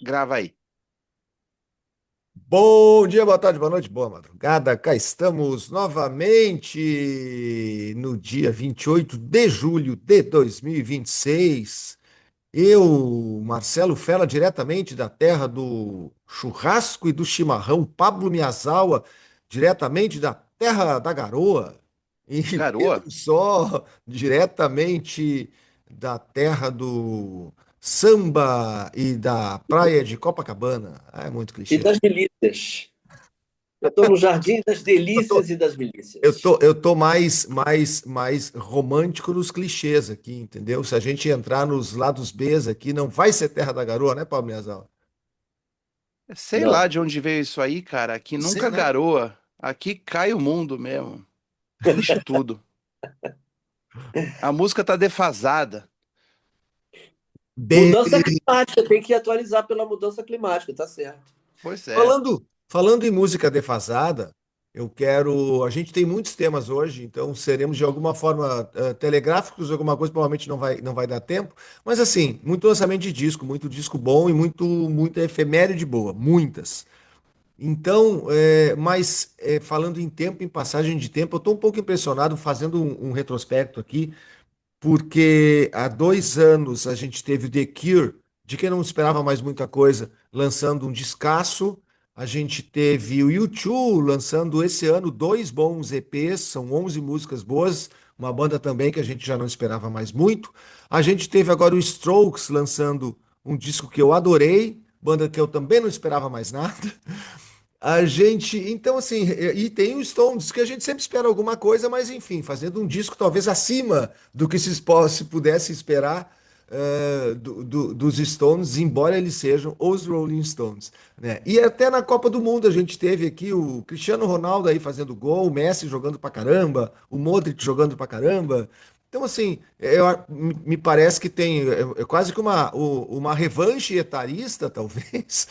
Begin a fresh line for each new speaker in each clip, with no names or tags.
Grava aí.
Bom dia, boa tarde, boa noite, boa madrugada. Cá estamos novamente no dia 28 de julho de 2026. Eu, Marcelo Fela, diretamente da terra do churrasco e do chimarrão, Pablo Miyazawa, diretamente da terra da garoa, e
Garoa?
Pedro Só, diretamente da terra do samba e da praia de Copacabana. Ah, é muito
E
clichê.
das milícias. Eu estou no jardim das
Eu tô,
delícias e das
eu
milícias.
tô, eu tô mais romântico nos clichês aqui, entendeu? Se a gente entrar nos lados Bs aqui, não vai ser Terra da Garoa, né, Paulo Miazal?
Sei
Não.
lá de onde veio isso aí, cara. Aqui
Não sei,
nunca
né?
garoa. Aqui cai o mundo mesmo. Piche tudo. A música tá defasada.
Bem,
Mudança climática, tem que atualizar pela mudança climática, tá certo.
Pois é.
falando em música defasada, eu quero. A gente tem muitos temas hoje, então seremos de alguma forma telegráficos, alguma coisa provavelmente não vai dar tempo. Mas assim, muito lançamento de disco, muito disco bom e muita efeméride boa, muitas. Então, falando em tempo, em passagem de tempo, eu estou um pouco impressionado fazendo um retrospecto aqui, porque há 2 anos a gente teve o The Cure, de quem não esperava mais muita coisa, lançando um descasso. A gente teve o U2 lançando esse ano dois bons EPs, são 11 músicas boas, uma banda também que a gente já não esperava mais muito. A gente teve agora o Strokes lançando um disco que eu adorei, banda que eu também não esperava mais nada. Então assim, e tem o Stones, que a gente sempre espera alguma coisa, mas enfim, fazendo um disco talvez acima do que se pudesse esperar dos Stones, embora eles sejam os Rolling Stones, né? E até na Copa do Mundo a gente teve aqui o Cristiano Ronaldo aí fazendo gol, o Messi jogando pra caramba, o Modric jogando pra caramba. Então, assim, me parece que tem quase que uma revanche etarista, talvez,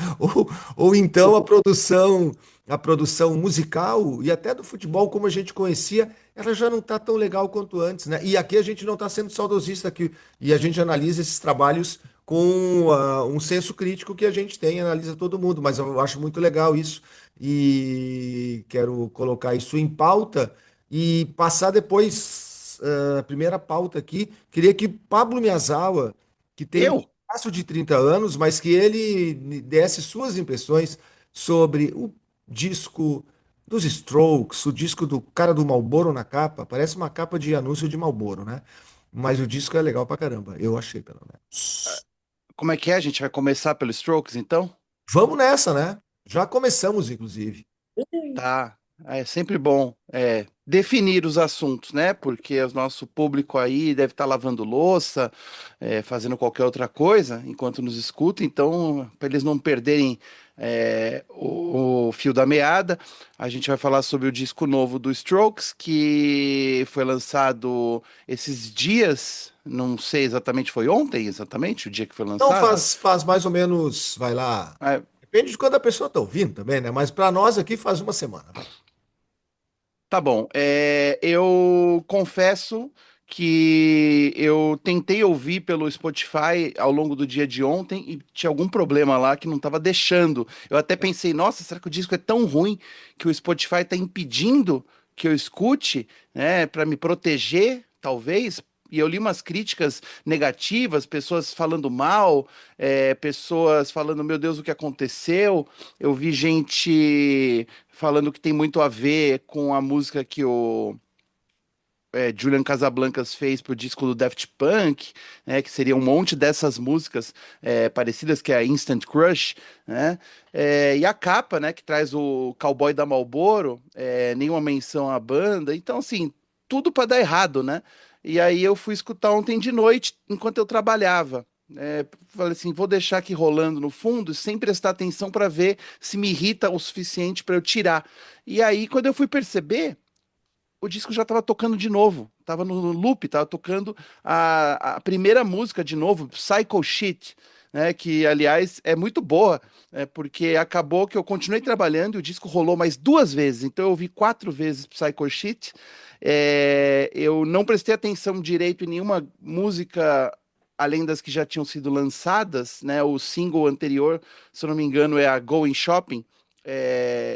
ou então a produção musical e até do futebol como a gente conhecia, ela já não está tão legal quanto antes, né? E aqui a gente não está sendo saudosista aqui, e a gente analisa esses trabalhos com um senso crítico que a gente tem, analisa todo mundo, mas eu acho muito legal isso e quero colocar isso em pauta e passar depois a primeira pauta aqui. Queria que Pablo Miyazawa, que tem um
Eu?
espaço de 30 anos, mas que ele desse suas impressões sobre o disco dos Strokes, o disco do cara do Marlboro na capa. Parece uma capa de anúncio de Marlboro, né? Mas o disco é legal pra caramba. Eu achei, pelo menos.
Como é que é? A gente vai começar pelo Strokes, então?
Vamos nessa, né? Já começamos, inclusive.
Tá. É sempre bom definir os assuntos, né? Porque o nosso público aí deve estar lavando louça, fazendo qualquer outra coisa enquanto nos escuta. Então, para eles não perderem o fio da meada, a gente vai falar sobre o disco novo do Strokes, que foi lançado esses dias. Não sei exatamente, foi ontem exatamente o dia que foi
Não
lançado.
faz mais ou menos, vai lá.
É,
Depende de quando a pessoa está ouvindo também, né? Mas para nós aqui faz uma semana, vai.
Tá bom. Eu confesso que eu tentei ouvir pelo Spotify ao longo do dia de ontem e tinha algum problema lá que não estava deixando. Eu até pensei, nossa, será que o disco é tão ruim que o Spotify está impedindo que eu escute, né, para me proteger, talvez? E eu li umas críticas negativas, pessoas falando mal, pessoas falando, meu Deus, o que aconteceu? Eu vi gente falando que tem muito a ver com a música que o Julian Casablancas fez pro disco do Daft Punk, né, que seria um monte dessas músicas parecidas, que é a Instant Crush, né, e a capa, né, que traz o cowboy da Marlboro, nenhuma menção à banda, então, assim, tudo para dar errado, né, e aí eu fui escutar ontem de noite, enquanto eu trabalhava, falei assim, vou deixar aqui rolando no fundo, sem prestar atenção para ver se me irrita o suficiente para eu tirar. E aí, quando eu fui perceber, o disco já estava tocando de novo, estava no loop, estava tocando a primeira música de novo, Psycho Shit, né, que aliás é muito boa, porque acabou que eu continuei trabalhando e o disco rolou mais 2 vezes, então eu ouvi 4 vezes Psycho Shit. Eu não prestei atenção direito em nenhuma música além das que já tinham sido lançadas, né? O single anterior, se eu não me engano, é a Going Shopping,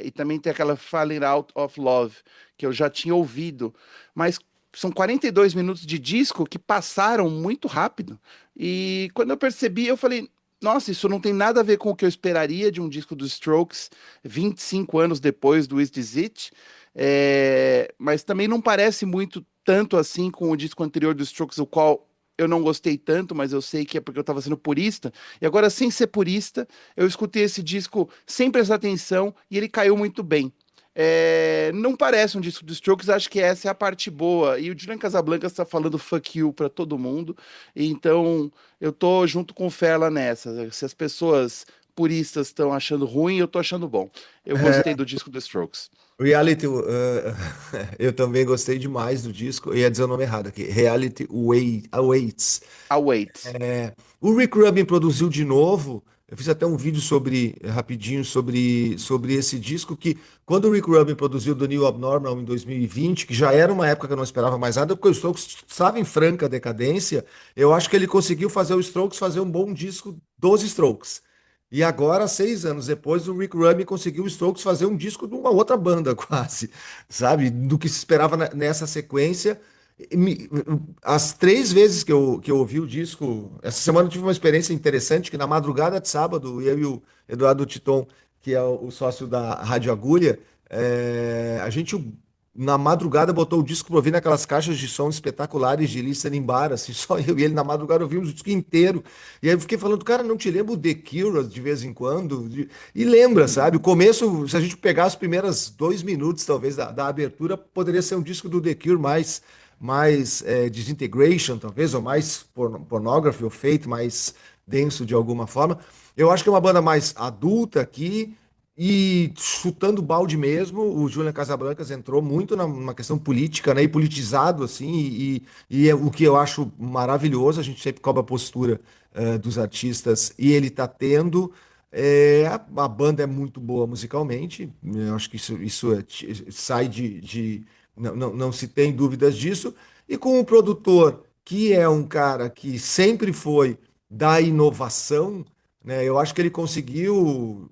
e também tem aquela Falling Out of Love, que eu já tinha ouvido, mas são 42 minutos de disco que passaram muito rápido. E quando eu percebi, eu falei, nossa, isso não tem nada a ver com o que eu esperaria de um disco dos Strokes 25 anos depois do Is This It? Mas também não parece muito tanto assim com o disco anterior dos Strokes, o qual eu não gostei tanto, mas eu sei que é porque eu estava sendo purista. E agora, sem ser purista, eu escutei esse disco sem prestar atenção e ele caiu muito bem. Não parece um disco dos Strokes, acho que essa é a parte boa. E o Julian Casablancas está falando fuck you para todo mundo, então eu tô junto com o Ferla nessa. Se as pessoas puristas estão achando ruim, eu tô achando bom. Eu gostei do disco dos Strokes.
Reality, eu também gostei demais do disco. Eu ia dizer o nome errado aqui. Awaits.
I'll wait.
O Rick Rubin produziu de novo. Eu fiz até um vídeo rapidinho, sobre esse disco, que quando o Rick Rubin produziu The New Abnormal em 2020, que já era uma época que eu não esperava mais nada, porque o Strokes estava em franca decadência, eu acho que ele conseguiu fazer o Strokes fazer um bom disco dos Strokes. E agora, 6 anos depois, o Rick Rubin conseguiu o Strokes fazer um disco de uma outra banda, quase, sabe? Do que se esperava nessa sequência. As 3 vezes que eu ouvi o disco, essa semana eu tive uma experiência interessante, que na madrugada de sábado, eu e o Eduardo Titon, que é o sócio da Rádio Agulha, a gente na madrugada botou o disco para ouvir naquelas caixas de som espetaculares de listening bar, assim, só eu e ele na madrugada ouvimos o disco inteiro. E aí eu fiquei falando, cara, não te lembro o The Cure de vez em quando? E lembra, sabe? O começo, se a gente pegar os primeiros 2 minutos, talvez, da abertura, poderia ser um disco do The Cure mais Disintegration, talvez, ou mais Pornography, ou Fate, mais denso de alguma forma. Eu acho que é uma banda mais adulta aqui e chutando balde mesmo. O Julian Casablancas entrou muito numa questão política, né, e politizado, assim, e é o que eu acho maravilhoso. A gente sempre cobra a postura dos artistas e ele está tendo. A banda é muito boa musicalmente, eu acho que isso sai não se tem dúvidas disso. E com o produtor, que é um cara que sempre foi da inovação, né, eu acho que ele conseguiu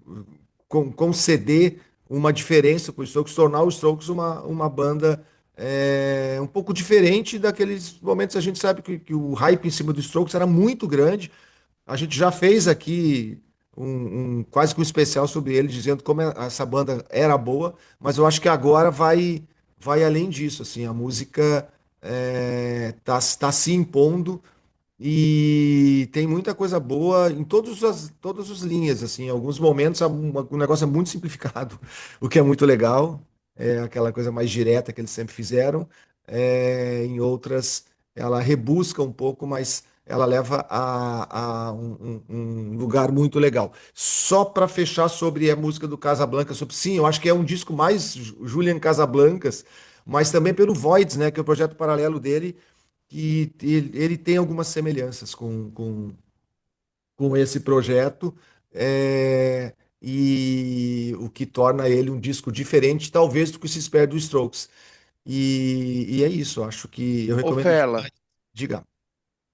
conceder uma diferença para o Strokes, tornar o Strokes uma banda um pouco diferente daqueles momentos. A gente sabe que o hype em cima do Strokes era muito grande. A gente já fez aqui quase que um especial sobre ele, dizendo como essa banda era boa, mas eu acho que agora vai além disso, assim, a música tá se impondo e tem muita coisa boa em todas as linhas, assim, em alguns momentos o negócio é muito simplificado, o que é muito legal, é aquela coisa mais direta que eles sempre fizeram. Em outras ela rebusca um pouco, mas ela leva a um lugar muito legal. Só para fechar sobre a música do Casablanca, sim, eu acho que é um disco mais Julian Casablancas, mas também pelo Voids, né, que é o projeto paralelo dele, que ele tem algumas semelhanças com esse projeto, e o que torna ele um disco diferente, talvez, do que se espera do Strokes. E é isso, acho que eu
Ô,
recomendo
Ferla,
demais. Diga.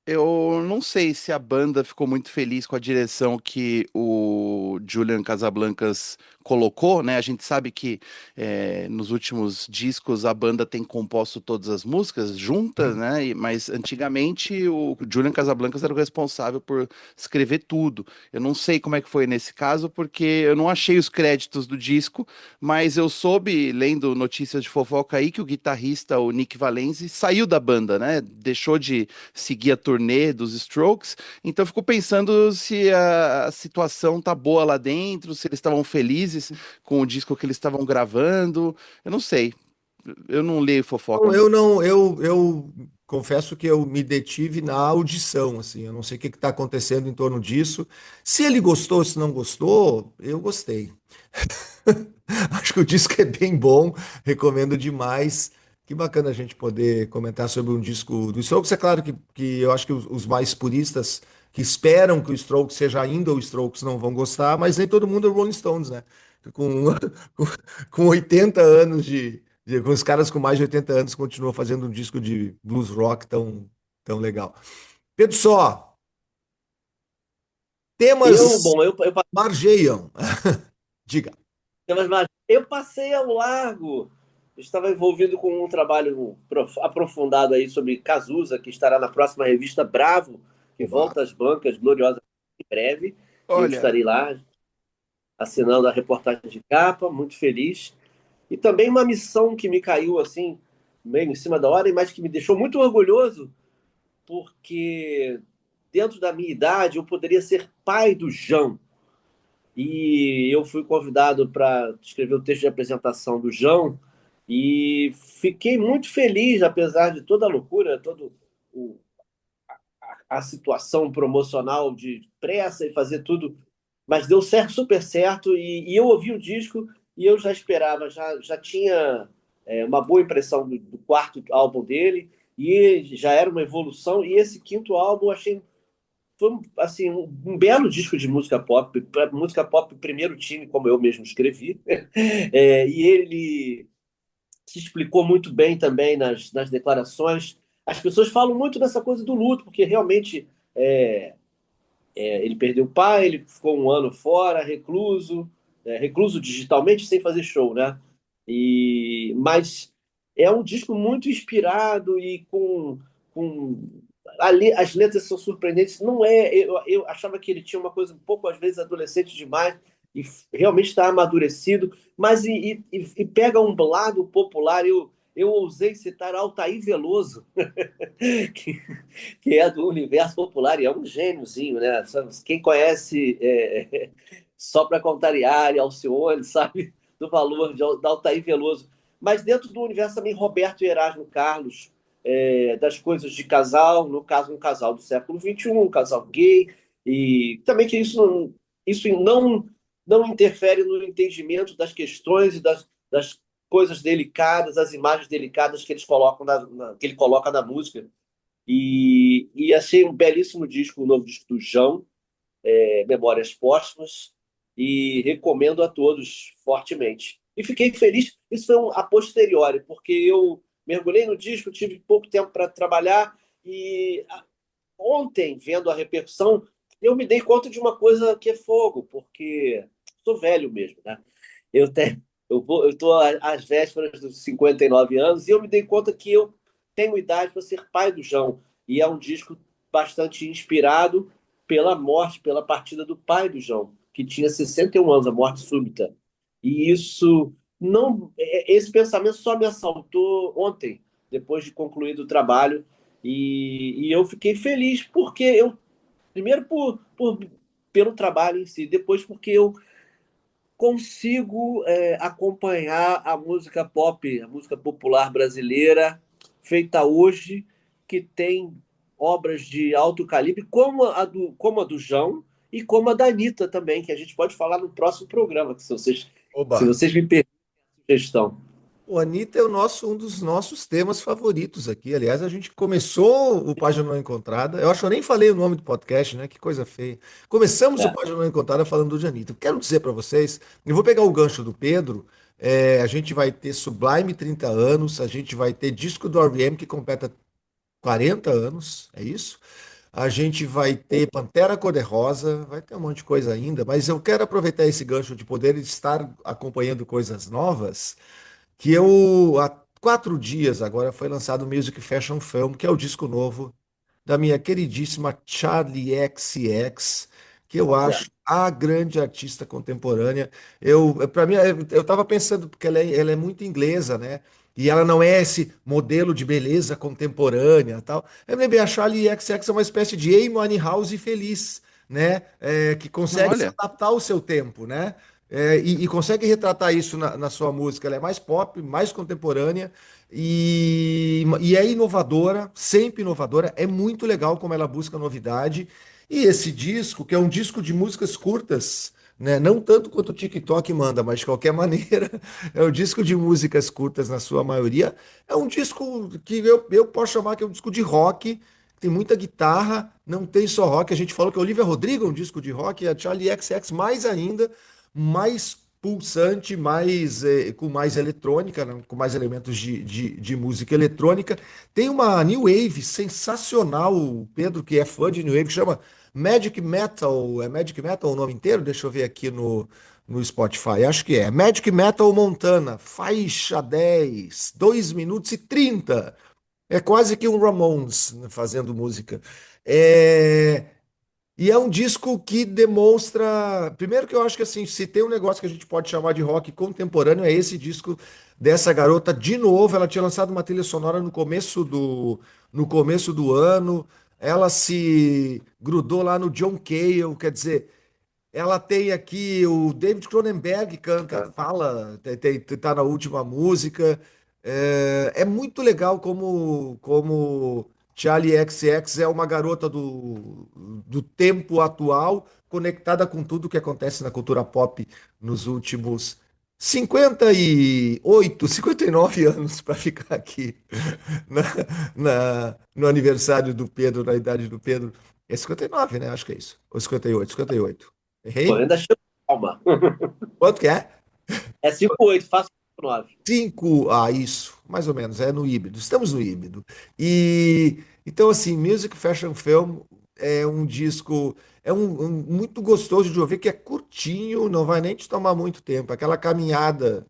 eu não sei se a banda ficou muito feliz com a direção que o Julian Casablancas colocou, né? A gente sabe que nos últimos discos a banda tem composto todas as músicas juntas, né? Mas antigamente o Julian Casablancas era o responsável por escrever tudo. Eu não sei como é que foi nesse caso, porque eu não achei os créditos do disco, mas eu soube, lendo notícias de fofoca aí, que o guitarrista, o Nick Valenzi, saiu da banda, né? Deixou de seguir a turnê dos Strokes. Então eu fico pensando se a situação tá boa lá dentro, se eles estavam felizes com o disco que eles estavam gravando. Eu não sei. Eu não leio fofoca
Bom,
muito.
eu não, eu confesso que eu me detive na audição, assim, eu não sei o que está acontecendo em torno disso. Se ele gostou, se não gostou, eu gostei. Acho que o disco é bem bom, recomendo demais. Que bacana a gente poder comentar sobre um disco do Strokes. É claro que eu acho que os mais puristas que esperam que o Strokes seja ainda o Strokes não vão gostar, mas nem todo mundo é Rolling Stones, né? Com, com, com 80 anos com os caras com mais de 80 anos continuam fazendo um disco de blues rock tão legal. Pedro Só. Temas
Bom,
margeiam. Diga.
eu passei ao largo. Estava envolvido com um trabalho aprofundado aí sobre Cazuza, que estará na próxima revista Bravo, que
Oba.
volta às bancas gloriosamente em breve. E eu
Olha,
estarei lá assinando a reportagem de capa, muito feliz. E também uma missão que me caiu assim, meio em cima da hora, mas que me deixou muito orgulhoso, porque dentro da minha idade eu poderia ser pai do João. E eu fui convidado para escrever o texto de apresentação do João e fiquei muito feliz, apesar de toda a loucura, toda a situação promocional de pressa e fazer tudo, mas deu certo, super certo. E eu ouvi o disco e eu já esperava, já tinha uma boa impressão do quarto álbum dele e já era uma evolução. E esse quinto álbum eu achei foi assim um belo disco de música pop primeiro time, como eu mesmo escrevi. E ele se explicou muito bem também nas declarações. As pessoas falam muito dessa coisa do luto, porque realmente ele perdeu o pai, ele ficou um ano fora, recluso, recluso digitalmente, sem fazer show, né? Mas é um disco muito inspirado e com as letras são surpreendentes. Não é, eu achava que ele tinha uma coisa um pouco às vezes adolescente demais e realmente está amadurecido, mas e pega um lado popular. Eu ousei citar Altair Veloso, que, que é do universo popular e é um gêniozinho, né? Quem conhece só para contrariar Alcione, sabe do valor da Altair Veloso. Mas dentro do universo também Roberto e Erasmo Carlos, das coisas de casal, no caso um casal do século XXI, um casal gay, e também que isso não interfere no entendimento das questões e das coisas delicadas, as imagens delicadas que eles colocam que ele coloca na música. E achei um belíssimo disco, o novo disco do João, Memórias Póstumas, e recomendo a todos fortemente. E fiquei feliz, isso foi a posteriori, porque eu mergulhei no disco, tive pouco tempo para trabalhar, e ontem, vendo a repercussão, eu me dei conta de uma coisa que é fogo, porque sou velho mesmo, né? Eu tenho, eu estou às vésperas dos 59 anos e eu me dei conta que eu tenho idade para ser pai do João. E é um disco bastante inspirado pela morte, pela partida do pai do João, que tinha 61 anos, a morte súbita. E isso não, esse pensamento só me assaltou ontem, depois de concluído o trabalho, e eu fiquei feliz porque eu primeiro pelo trabalho em si, depois porque eu consigo acompanhar a música pop, a música popular brasileira feita hoje, que tem obras de alto calibre, como a do João e como a da Anitta também, que a gente pode falar no próximo programa, que se
Oba.
vocês me permitem a sugestão.
O Anitta é um dos nossos temas favoritos aqui. Aliás, a gente começou o Página Não Encontrada. Eu acho que eu nem falei o nome do podcast, né? Que coisa feia. Começamos o
É.
Página Não Encontrada falando de Anitta. Quero dizer para vocês, eu vou pegar o gancho do Pedro. A gente vai ter Sublime 30 anos, a gente vai ter disco do R.E.M. que completa 40 anos, é isso? A gente vai ter Pantera Cor-de-Rosa, vai ter um monte de coisa ainda, mas eu quero aproveitar esse gancho de poder estar acompanhando coisas novas que eu, há 4 dias agora, foi lançado o Music Fashion Film, que é o disco novo da minha queridíssima Charli XCX, que eu
Olha,
acho a grande artista contemporânea. Para mim, eu estava pensando, porque ela é muito inglesa, né? E ela não é esse modelo de beleza contemporânea, tal. Eu me lembrei, a Charli XCX é uma espécie de Amy Winehouse feliz, né? Que consegue se
olha,
adaptar ao seu tempo, né? E consegue retratar isso na sua música. Ela é mais pop, mais contemporânea e é inovadora, sempre inovadora. É muito legal como ela busca novidade. E esse disco, que é um disco de músicas curtas, né? Não tanto quanto o TikTok manda, mas de qualquer maneira, é um disco de músicas curtas na sua maioria. É um disco que eu posso chamar que é um disco de rock. Tem muita guitarra, não tem só rock. A gente falou que a Olivia Rodrigo é um disco de rock, e a Charli XCX mais ainda, mais pulsante, com mais eletrônica, né, com mais elementos de música eletrônica. Tem uma New Wave sensacional, o Pedro, que é fã de New Wave, que chama Magic Metal, é Magic Metal o nome inteiro? Deixa eu ver aqui no Spotify, acho que é. Magic Metal Montana, faixa 10, 2 minutos e 30. É quase que um Ramones, né, fazendo música. É, e é um disco que demonstra. Primeiro que eu acho que assim, se tem um negócio que a gente pode chamar de rock contemporâneo, é esse disco dessa garota. De novo, ela tinha lançado uma trilha sonora no começo do ano. Ela se grudou lá no John Cale, quer dizer, ela tem aqui o David Cronenberg canta, fala, tá na última música. É muito legal como Charlie XX é uma garota do tempo atual, conectada com tudo que acontece na cultura pop nos últimos 59 anos, para ficar aqui na, no aniversário do Pedro, na idade do Pedro. É 59, né? Acho que é isso. Ou 58, 58.
Pô,
Errei?
ainda chama calma.
Quanto que é?
É 5,8, faço 9.
5. Ah, isso. Mais ou menos. É no híbrido. Estamos no híbrido. E então, assim, Music Fashion Film é um disco. É muito gostoso de ouvir, que é curtinho, não vai nem te tomar muito tempo. Aquela caminhada,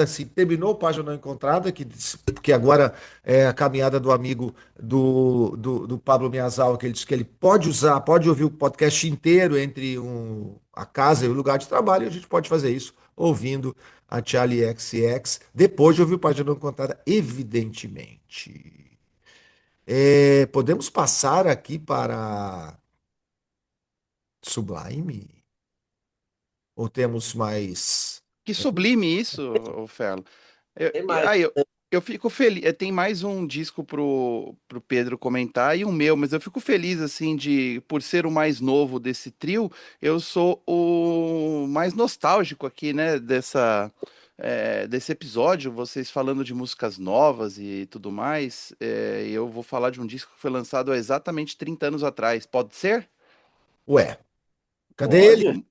assim, terminou Página Não Encontrada, que agora é a caminhada do amigo do Pablo Miazal, que ele disse que ele pode usar, pode ouvir o podcast inteiro entre a casa e o lugar de trabalho, e a gente pode fazer isso ouvindo a Charlie XX, depois de ouvir o Página Não Encontrada, evidentemente. Podemos passar aqui para Sublime? Ou temos mais?
Que sublime isso, ô Ferlo. Eu,
Tem
e-
mais.
aí, eu, eu fico feliz. Tem mais um disco pro Pedro comentar e um meu, mas eu fico feliz, assim, por ser o mais novo desse trio, eu sou o mais nostálgico aqui, né, desse episódio, vocês falando de músicas novas e tudo mais. Eu vou falar de um disco que foi lançado há exatamente 30 anos atrás. Pode ser?
Ué, cadê ele?
Pode.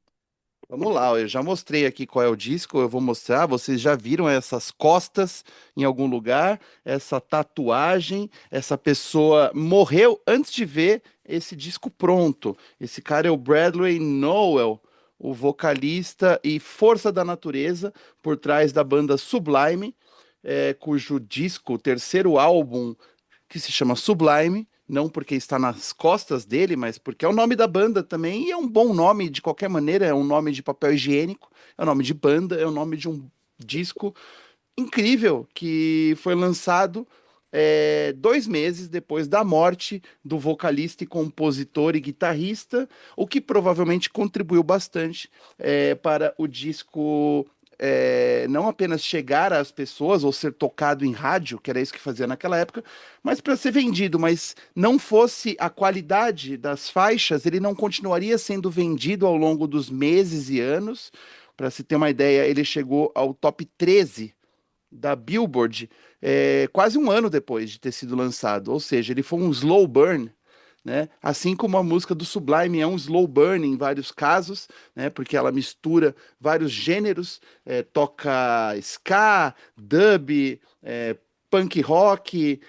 Vamos lá, eu já mostrei aqui qual é o disco, eu vou mostrar. Vocês já viram essas costas em algum lugar, essa tatuagem, essa pessoa morreu antes de ver esse disco pronto. Esse cara é o Bradley Nowell, o vocalista e força da natureza por trás da banda Sublime, cujo disco, o terceiro álbum, que se chama Sublime, não porque está nas costas dele, mas porque é o nome da banda também, e é um bom nome de qualquer maneira, é um nome de papel higiênico, é o nome de banda, é o nome de um disco incrível que foi lançado 2 meses depois da morte do vocalista e compositor e guitarrista, o que provavelmente contribuiu bastante para o disco não apenas chegar às pessoas ou ser tocado em rádio, que era isso que fazia naquela época, mas para ser vendido. Mas não fosse a qualidade das faixas, ele não continuaria sendo vendido ao longo dos meses e anos. Para se ter uma ideia, ele chegou ao top 13 da Billboard quase um ano depois de ter sido lançado. Ou seja, ele foi um slow burn, né? Assim como a música do Sublime é um slow burn em vários casos, né? Porque ela mistura vários gêneros, toca ska, dub, punk rock,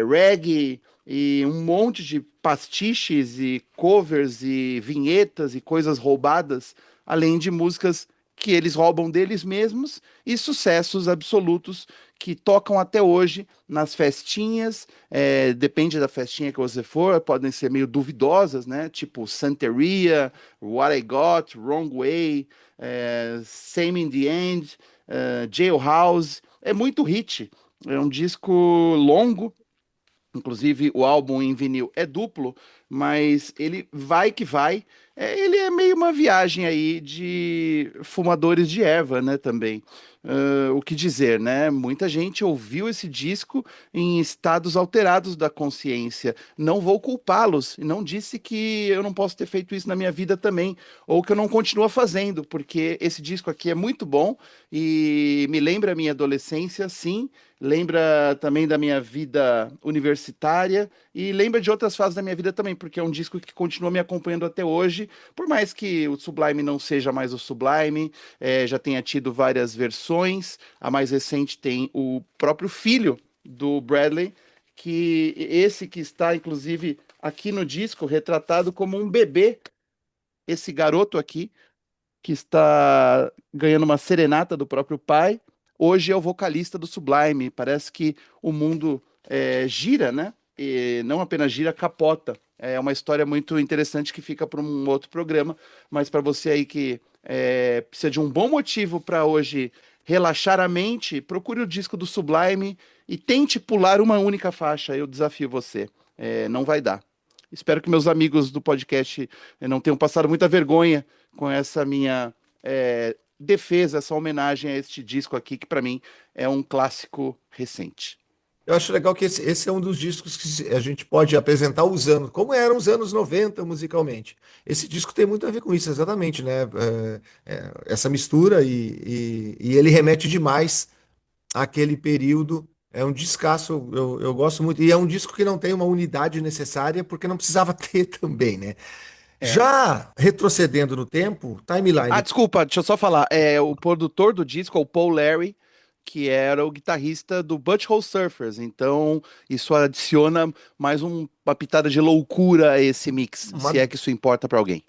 reggae e um monte de pastiches e covers e vinhetas e coisas roubadas, além de músicas que eles roubam deles mesmos e sucessos absolutos que tocam até hoje nas festinhas. Depende da festinha que você for, podem ser meio duvidosas, né? Tipo Santeria, What I Got, Wrong Way, Same in the End, Jailhouse. É muito hit. É um disco longo. Inclusive, o álbum em vinil é duplo, mas ele vai que vai. Ele é meio uma viagem aí de fumadores de erva, né, também. O que dizer, né? Muita gente ouviu esse disco em estados alterados da consciência. Não vou culpá-los, e não disse que eu não posso ter feito isso na minha vida também, ou que eu não continuo fazendo, porque esse disco aqui é muito bom e me lembra a minha adolescência, sim, lembra também da minha vida universitária e lembra de outras fases da minha vida também, porque é um disco que continua me acompanhando até hoje, por mais que o Sublime não seja mais o Sublime, já tenha tido várias versões, a mais recente tem o próprio filho do Bradley, que esse que está, inclusive, aqui no disco retratado como um bebê, esse garoto aqui, que está ganhando uma serenata do próprio pai. Hoje é o vocalista do Sublime. Parece que o mundo gira, né? E não apenas gira, capota. É uma história muito interessante que fica para um outro programa, mas para você aí que precisa de um bom motivo para hoje relaxar a mente, procure o disco do Sublime e tente pular uma única faixa. Eu desafio você. Não vai dar. Espero que meus amigos do podcast não tenham passado muita vergonha com essa minha defesa, essa homenagem a este disco aqui, que para mim é um clássico recente.
Eu acho legal que esse é um dos discos que a gente pode apresentar os anos, como eram os anos 90 musicalmente. Esse disco tem muito a ver com isso, exatamente, né? Essa mistura e ele remete demais àquele período. É um descasso, eu gosto muito. E é um disco que não tem uma unidade necessária, porque não precisava ter também, né?
É.
Já retrocedendo no tempo,
Ah,
Timeline.
desculpa, deixa eu só falar. O produtor do disco é o Paul Larry, que era o guitarrista do Butthole Surfers. Então, isso adiciona mais uma pitada de loucura a esse mix,
Uma
se é que isso importa para alguém.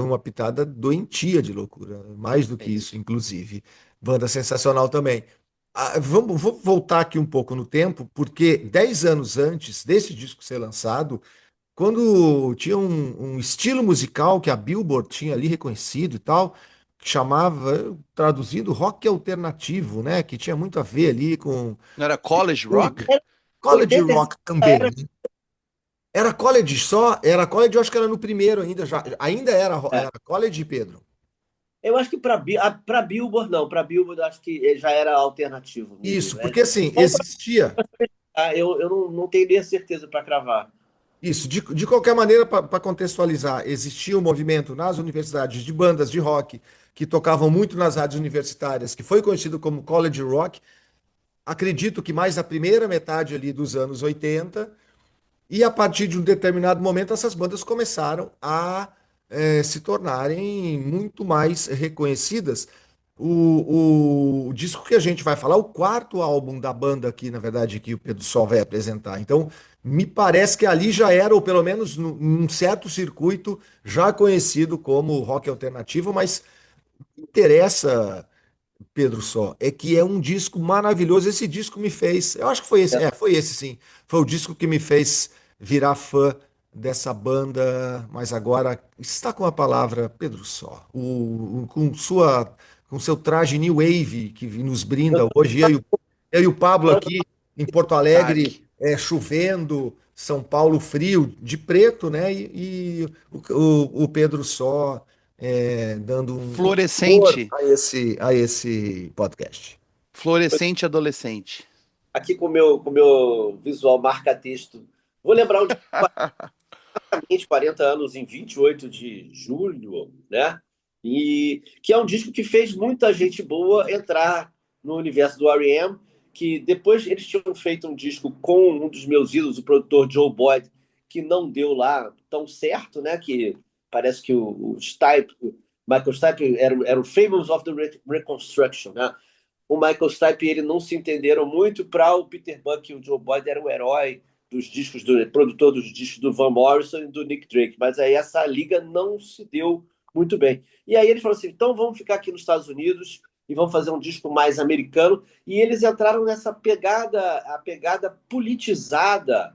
uma pitada doentia de loucura, mais do
É
que isso,
isso.
inclusive. Banda sensacional também. Vou voltar aqui um pouco no tempo, porque 10 anos antes desse disco ser lançado, quando tinha um estilo musical que a Billboard tinha ali reconhecido e tal, que chamava, traduzido, rock alternativo, né? Que tinha muito a ver ali com
Não era College Rock?
Era
college
85
rock
era.
também. Era college só? Era college, eu acho que era no primeiro ainda, já, ainda
É.
era college, Pedro.
Eu acho que para Billboard, não. Para Billboard, eu acho que já era alternativo mesmo.
Isso,
Né?
porque assim,
Ou pra,
existia.
eu não teria certeza para cravar.
Isso, de qualquer maneira, para contextualizar, existia um movimento nas universidades de bandas de rock que tocavam muito nas rádios universitárias, que foi conhecido como college rock. Acredito que mais a primeira metade ali dos anos 80, e a partir de um determinado momento, essas bandas começaram a se tornarem muito mais reconhecidas. O disco que a gente vai falar, o quarto álbum da banda aqui, na verdade, que o Pedro Sol vai apresentar. Então, me parece que ali já era, ou pelo menos num certo circuito, já conhecido como rock alternativo, mas interessa, Pedro Só, é que é um disco maravilhoso. Esse disco me fez, eu acho que foi esse, foi esse sim. Foi o disco que me fez virar fã dessa banda, mas agora está com a palavra Pedro Só, com seu traje new wave que nos brinda hoje, eu e o Pablo aqui em Porto Alegre,
Detalhe.
chovendo, São Paulo frio, de preto, né? E o Pedro Só dando um cor
Fluorescente.
a esse podcast.
Fluorescente adolescente.
Aqui com o meu visual marca-texto. Vou lembrar um dia, exatamente 40 anos, em 28 de julho, né? E que é um disco que fez muita gente boa entrar no universo do R.E.M., que depois eles tinham feito um disco com um dos meus ídolos, o produtor Joe Boyd, que não deu lá tão certo, né? Que parece que o Stipe, o Michael Stipe era o Famous of the Reconstruction, né? O Michael Stipe e ele não se entenderam muito. Para o Peter Buck e o Joe Boyd era o herói dos discos, do produtor dos discos do Van Morrison e do Nick Drake, mas aí essa liga não se deu muito bem. E aí eles falaram assim, então vamos ficar aqui nos Estados Unidos e vamos fazer um disco mais americano, e eles entraram nessa pegada, a pegada politizada,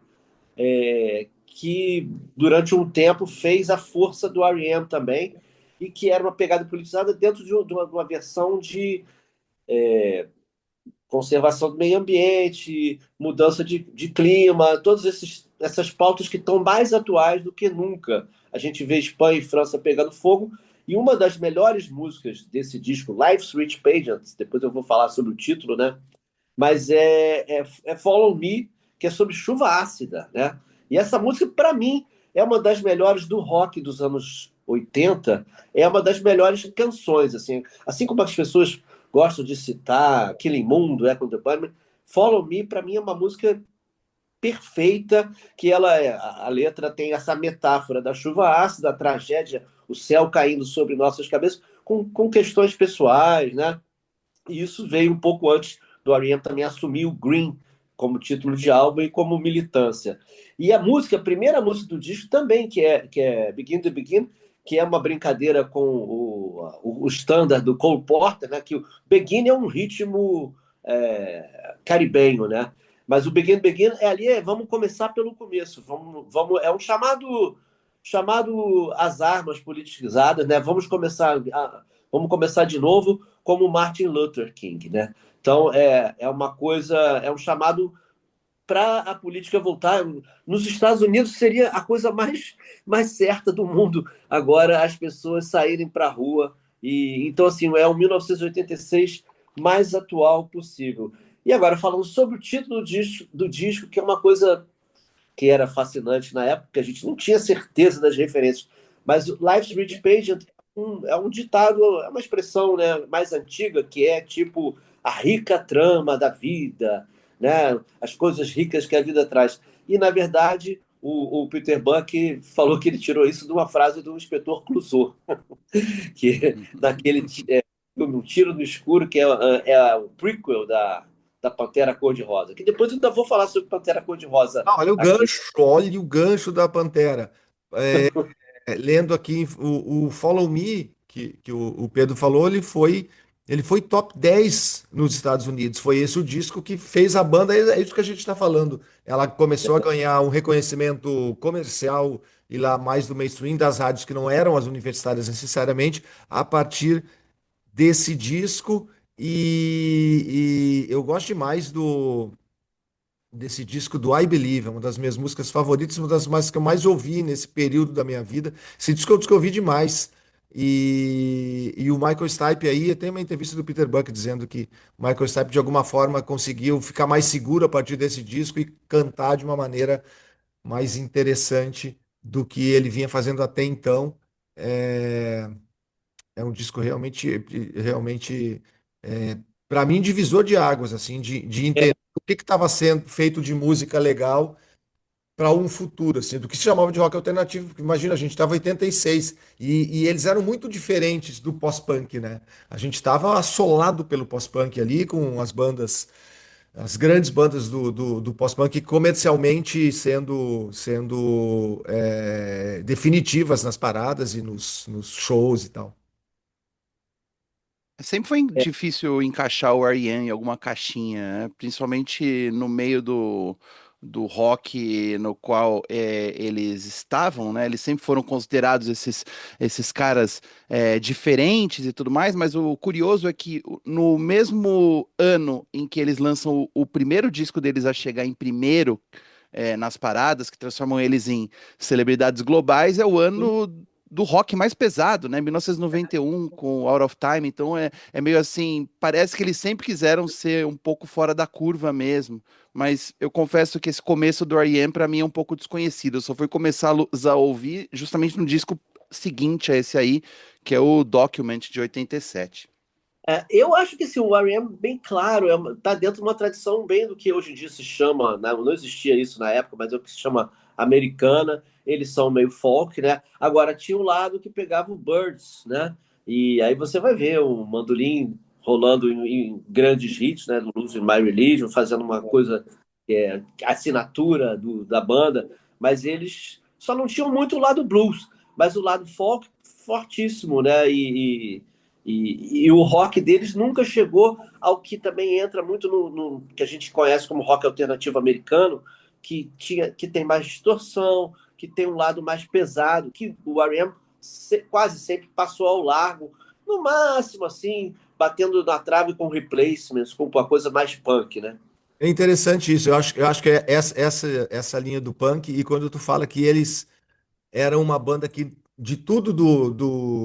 que durante um tempo fez a força do R.E.M. também, e que era uma pegada politizada dentro de uma versão de conservação do meio ambiente, mudança de clima, todas essas pautas que estão mais atuais do que nunca. A gente vê Espanha e França pegando fogo, e uma das melhores músicas desse disco, Life's Rich Pageants, depois eu vou falar sobre o título, né? Mas é Follow Me, que é sobre chuva ácida, né? E essa música, para mim, é uma das melhores do rock dos anos 80, é uma das melhores canções, assim como as pessoas gostam de citar Killing Moon, do Echo and the Bunnymen, Follow Me, para mim, é uma música perfeita, que a letra tem essa metáfora da chuva ácida, da tragédia, o céu caindo sobre nossas cabeças, com questões pessoais, né? E isso veio um pouco antes do R.E.M. também assumir o Green, como título de álbum e como militância. E a música, a primeira música do disco também, que é Begin to Begin, que é uma brincadeira com o standard do Cole Porter, né? Que o Begin é um ritmo caribenho, né? Mas o Begin Begin vamos começar pelo começo, é um chamado às armas politizadas, né? Vamos começar de novo como Martin Luther King, né? Então é uma coisa, é um chamado para a política voltar. Nos Estados Unidos seria a coisa mais certa do mundo agora as pessoas saírem para a rua. E, então, assim, é o 1986 mais atual possível. E agora, falando sobre o título do disco, que é uma coisa que era fascinante na época, que a gente não tinha certeza das referências. Mas o Life's Rich Pageant é um ditado, é uma expressão, né, mais antiga, que é tipo a rica trama da vida, né, as coisas ricas que a vida traz. E, na verdade, o Peter Buck falou que ele tirou isso de uma frase do inspetor Clouseau, que naquele filme, Um Tiro no Escuro, que é o prequel da Pantera Cor-de-Rosa, que depois eu ainda vou falar sobre Pantera Cor-de-Rosa
Ah,
aqui.
olha o gancho da Pantera. Lendo aqui o Follow Me, que o Pedro falou, ele foi top 10 nos Estados Unidos. Foi esse o disco que fez a banda, é isso que a gente está falando. Ela começou a ganhar um reconhecimento comercial e lá mais do mainstream das rádios que não eram as universitárias necessariamente, a partir desse disco. E eu gosto demais desse disco do I Believe, é uma das minhas músicas favoritas, uma das músicas que eu mais ouvi nesse período da minha vida. Esse disco é um disco que eu ouvi demais. E o Michael Stipe aí, tem uma entrevista do Peter Buck dizendo que o Michael Stipe de alguma forma conseguiu ficar mais seguro a partir desse disco e cantar de uma maneira mais interessante do que ele vinha fazendo até então. É, é um disco realmente, para mim, divisor de águas, assim, de
É,
entender o que estava sendo feito de música legal para um futuro, assim, do que se chamava de rock alternativo. Porque imagina, a gente estava em 86 e eles eram muito diferentes do pós-punk, né? A gente estava assolado pelo pós-punk ali, com as grandes bandas do pós-punk comercialmente sendo definitivas nas paradas e nos shows e tal.
Sempre foi difícil encaixar o R.E.M. em alguma caixinha, né? Principalmente no meio do rock no qual eles estavam, né? Eles sempre foram considerados esses caras diferentes e tudo mais, mas o curioso é que no mesmo ano em que eles lançam o primeiro disco deles a chegar em primeiro nas paradas, que transformam eles em celebridades globais, é o ano do rock mais pesado, né? 1991 com Out of Time, então é meio assim, parece que eles sempre quiseram ser um pouco fora da curva mesmo, mas eu confesso que esse começo do R.E.M. para mim é um pouco desconhecido, eu só fui começar a ouvir justamente no disco seguinte a esse aí, que é o Document de 87.
eu acho que assim, o R.E.M. bem claro, tá dentro de uma tradição bem do que hoje em dia se chama, né, não existia isso na época, mas é o que se chama americana. Eles são meio folk, né? Agora tinha um lado que pegava o Birds, né? E aí você vai ver o mandolim rolando em grandes hits, né? Do Losing My Religion, fazendo uma coisa assinatura da banda, mas eles só não tinham muito o lado blues, mas o lado folk fortíssimo, né? E o rock deles nunca chegou ao que também entra muito no que a gente conhece como rock alternativo americano, que tem mais distorção, que tem um lado mais pesado, que o R.E.M. quase sempre passou ao largo, no máximo assim, batendo na trave com replacements, com uma coisa mais punk, né?
É interessante isso. Eu acho que é essa linha do punk, e quando tu fala que eles eram uma banda que, de tudo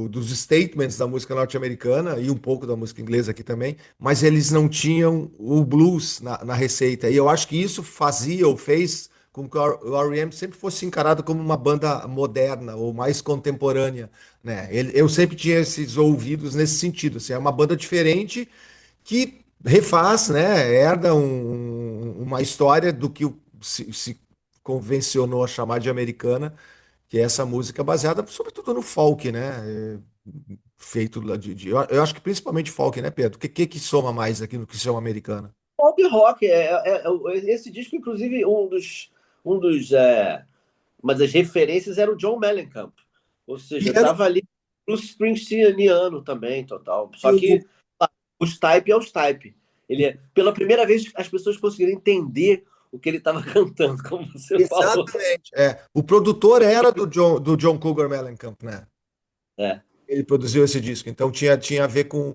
dos statements da música norte-americana e um pouco da música inglesa aqui também, mas eles não tinham o blues na receita. E eu acho que isso fazia ou fez com que o R.E.M. sempre fosse encarado como uma banda moderna ou mais contemporânea, né? Eu sempre tinha esses ouvidos nesse sentido. Assim, é uma banda diferente que refaz, né? Herda uma história do que se convencionou a chamar de americana, que é essa música baseada sobretudo no folk, né? Feito lá eu acho que principalmente folk, né, Pedro? O que soma mais aqui no que se chama americana?
pop rock. Esse disco, inclusive, um dos, uma das referências era o John Mellencamp. Ou
E
seja,
era
estava ali no Springsteeniano também, total.
e
Só que os type é os type. Pela primeira vez, as pessoas conseguiram entender o que ele estava cantando, como você falou.
exatamente. O produtor era do John Cougar Mellencamp, né?
É,
Ele produziu esse disco, então tinha a ver com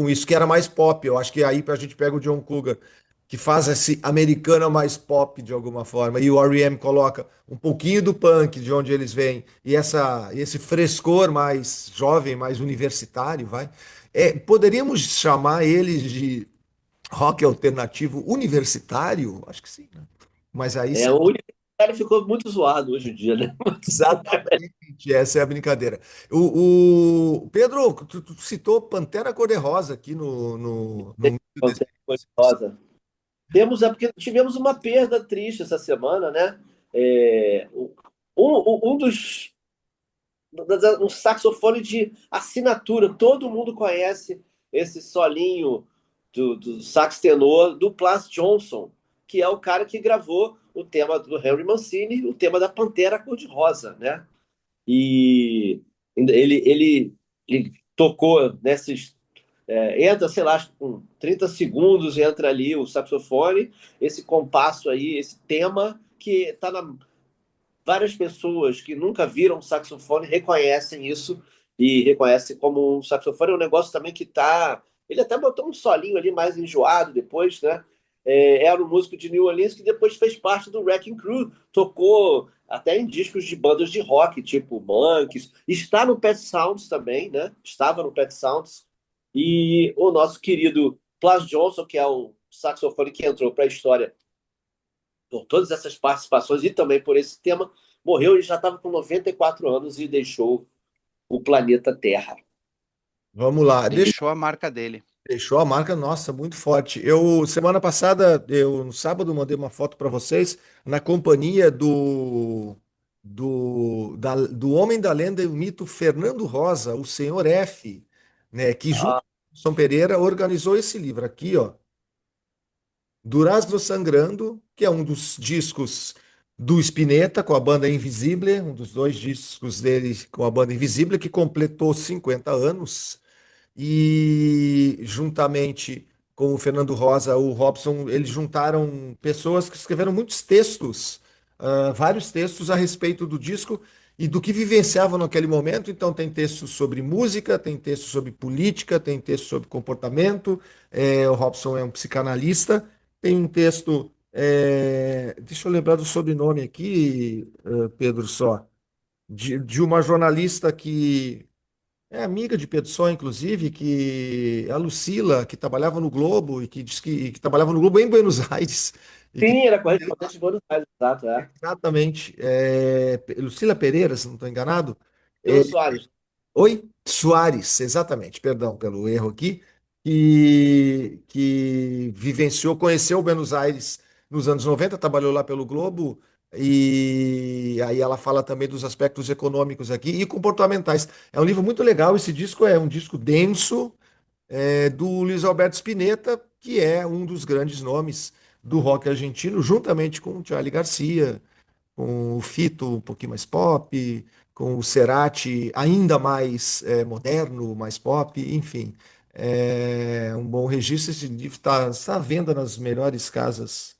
isso, que era mais pop. Eu acho que aí a gente pega o John Cougar, que faz esse americana mais pop de alguma forma, e o R.E.M. coloca um pouquinho do punk de onde eles vêm, e esse frescor mais jovem, mais universitário, vai. Poderíamos chamar eles de rock alternativo universitário? Acho que sim, né? Mas aí
o Universitário ficou muito zoado hoje em dia, né?
exatamente, essa é a brincadeira. Pedro, tu citou Pantera Cor-de-Rosa aqui no meio desse.
Rosa. Porque tivemos uma perda triste essa semana, né? Um dos um saxofone de assinatura. Todo mundo conhece esse solinho do sax tenor do Plas Johnson, que é o cara que gravou o tema do Henry Mancini, o tema da Pantera Cor-de-Rosa, né? E ele tocou nesses. Entra, sei lá, acho que com 30 segundos entra ali o saxofone, esse compasso aí, esse tema que está na várias pessoas que nunca viram um saxofone reconhecem isso e reconhecem como um saxofone. É um negócio também que tá. Ele até botou um solinho ali mais enjoado depois, né? Era um músico de New Orleans que depois fez parte do Wrecking Crew, tocou até em discos de bandas de rock, tipo Monkeys, está no Pet Sounds também, né? Estava no Pet Sounds. E o nosso querido Plas Johnson, que é o saxofone que entrou para a história por todas essas participações e também por esse tema, morreu e já estava com 94 anos e deixou o planeta Terra.
Vamos lá,
Deixou a marca dele.
deixou a marca, nossa, muito forte. Semana passada, no sábado, mandei uma foto para vocês na companhia do homem da lenda e o mito Fernando Rosa, o Senhor F, né, que junto
Ah,
com o São Pereira organizou esse livro aqui, ó. Durazno Sangrando, que é um dos discos do Spinetta com a banda Invisível, um dos dois discos dele com a banda Invisível, que completou 50 anos. E juntamente com o Fernando Rosa, o Robson, eles juntaram pessoas que escreveram muitos textos, vários textos a respeito do disco e do que vivenciavam naquele momento. Então, tem textos sobre música, tem textos sobre política, tem textos sobre comportamento. O Robson é um psicanalista. Tem um texto, deixa eu lembrar do sobrenome aqui, Pedro, só, de uma jornalista que é amiga de Pedro Só, inclusive, que a Lucila, que trabalhava no Globo e que disse que trabalhava no Globo em Buenos Aires. E que
sim, era correspondente de Buenos Aires, exato,
exatamente, Lucila Pereira, se não estou enganado.
Pelo
É,
Soares.
Oi? Soares, exatamente, perdão pelo erro aqui, que vivenciou, conheceu Buenos Aires nos anos 90, trabalhou lá pelo Globo, e aí ela fala também dos aspectos econômicos aqui e comportamentais. É um livro muito legal, esse disco é um disco denso, do Luiz Alberto Spinetta, que é um dos grandes nomes do rock argentino, juntamente com o Charly Garcia, com o Fito um pouquinho mais pop, com o Cerati ainda mais moderno, mais pop, enfim. É um bom registro. Esse livro está à venda nas melhores casas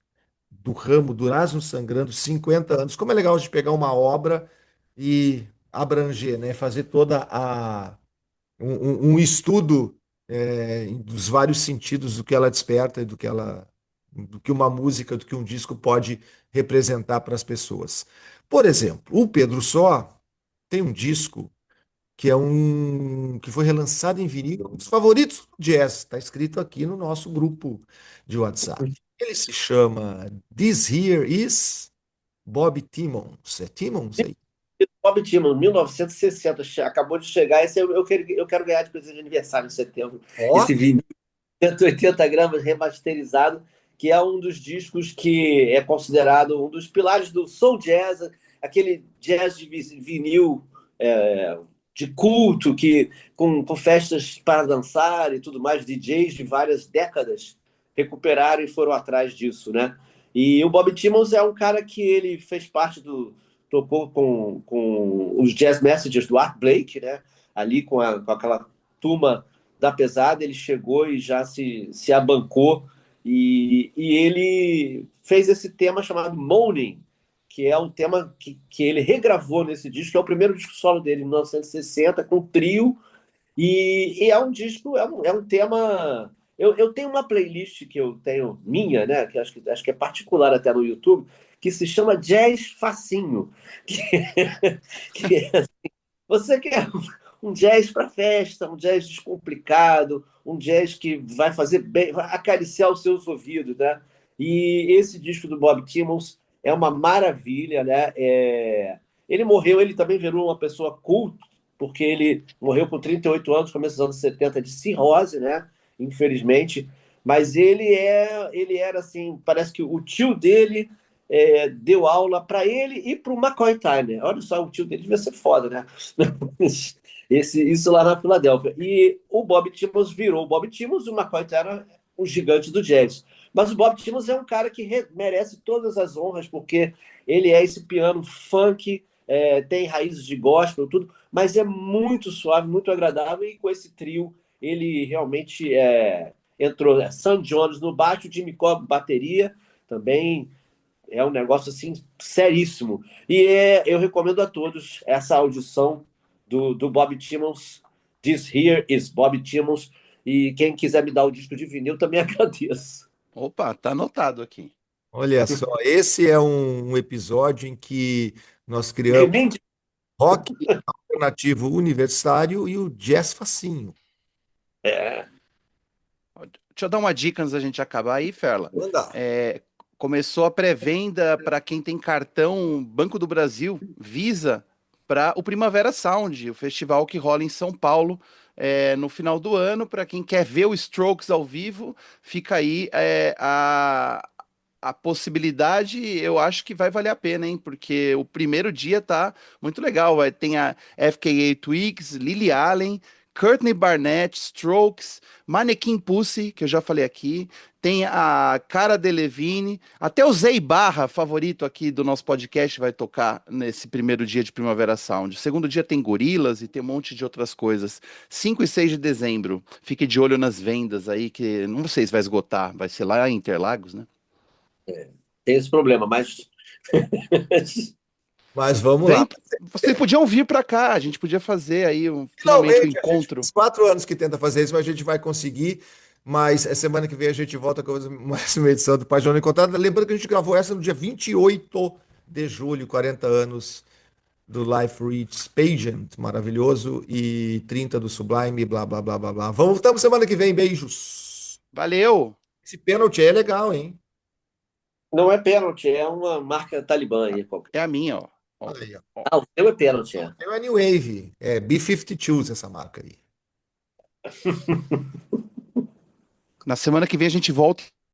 do ramo, do Erasmo Sangrando, 50 anos. Como é legal de pegar uma obra e abranger, né? Fazer toda um estudo dos vários sentidos do que ela desperta e do que uma música, do que um disco pode representar para as pessoas. Por exemplo, o Pedro Só tem um disco que foi relançado em vinil, um dos favoritos do jazz, está escrito aqui no nosso grupo de WhatsApp. Ele se chama This Here Is Bob Timmons. É Timmons? É
Bob Dylan, 1960, acabou de chegar. Esse eu quero ganhar de presente de aniversário em setembro.
Ó,
Esse vinil 180 gramas remasterizado, que é um dos discos que é considerado um dos pilares do soul jazz, aquele jazz de vinil de culto, com festas para dançar e tudo mais, DJs de várias décadas recuperaram e foram atrás disso, né? E o Bob Timmons é um cara que ele fez parte do... Tocou com os Jazz Messengers do Art Blake, né? Ali com aquela turma da pesada, ele chegou e já se abancou. E ele fez esse tema chamado Moaning, que é um tema que ele regravou nesse disco, que é o primeiro disco solo dele, em 1960, com trio, e é um disco, é um tema. Eu tenho uma playlist que eu tenho minha, né? Que acho que é particular até no YouTube, que se chama Jazz Facinho. Que é, você quer um jazz para festa, um jazz descomplicado, um jazz que vai fazer bem, vai acariciar os seus ouvidos, né? E esse disco do Bob Timmons é uma maravilha, né? Ele morreu, ele também virou uma pessoa culta, porque ele morreu com 38 anos, começo dos anos 70, de cirrose, né? Infelizmente. Mas ele era assim, parece que o tio dele deu aula para ele e para o McCoy Tyner. Olha só, o tio dele devia ser foda, né? Isso lá na Filadélfia. E o Bob Timmons virou o Bob Timmons e o McCoy Tyner o gigante do jazz. Mas o Bob Timmons é um cara que merece todas as honras, porque ele é esse piano funk, tem raízes de gospel, tudo, mas é muito suave, muito agradável, e com esse trio ele realmente entrou. Sam Jones no baixo, Jimmy Cobb bateria, também é um negócio assim seríssimo. E eu recomendo a todos essa audição do Bob Timmons. This Here is Bob Timmons. E quem quiser me dar o disco de vinil, também agradeço.
Opa, tá anotado aqui.
Olha só, esse é um episódio em que nós criamos
Remende.
rock alternativo universitário e o jazz facinho.
É,
Deixa eu dar uma dica antes da gente acabar aí, Ferla.
Manda.
É, começou a pré-venda para quem tem cartão Banco do Brasil, Visa, para o Primavera Sound, o festival que rola em São Paulo no final do ano. Para quem quer ver o Strokes ao vivo, fica aí a possibilidade. Eu acho que vai valer a pena, hein? Porque o primeiro dia tá muito legal. Tem a FKA Twigs, Lily Allen, Courtney Barnett, Strokes, Mannequin Pussy, que eu já falei aqui, tem a Cara Delevingne, até o Zé Barra, favorito aqui do nosso podcast, vai tocar nesse primeiro dia de Primavera Sound. Segundo dia tem Gorilas e tem um monte de outras coisas. 5 e 6 de dezembro. Fique de olho nas vendas aí, que não sei se vai esgotar, vai ser lá em Interlagos, né?
tem esse problema, mas
Mas vamos lá.
Vem, vocês podiam vir para cá, a gente podia fazer aí finalmente um
Finalmente, a gente
encontro.
faz 4 anos que tenta fazer isso, mas a gente vai conseguir. Mas semana que vem a gente volta com mais uma edição do Página Encontrada. Lembrando que a gente gravou essa no dia 28 de julho, 40 anos do Life Reach Pageant, maravilhoso, e 30 do Sublime, blá, blá, blá, blá, blá. Voltamos semana que vem, beijos.
Valeu!
Esse pênalti aí é legal, hein?
não é pênalti, é uma marca talibã aí.
É a minha, ó. Ó,
Aí, ó.
ó.
Ah, o seu é pênalti, é.
Tem a New Wave, é B-52 essa marca aí.
Na semana que vem a gente volta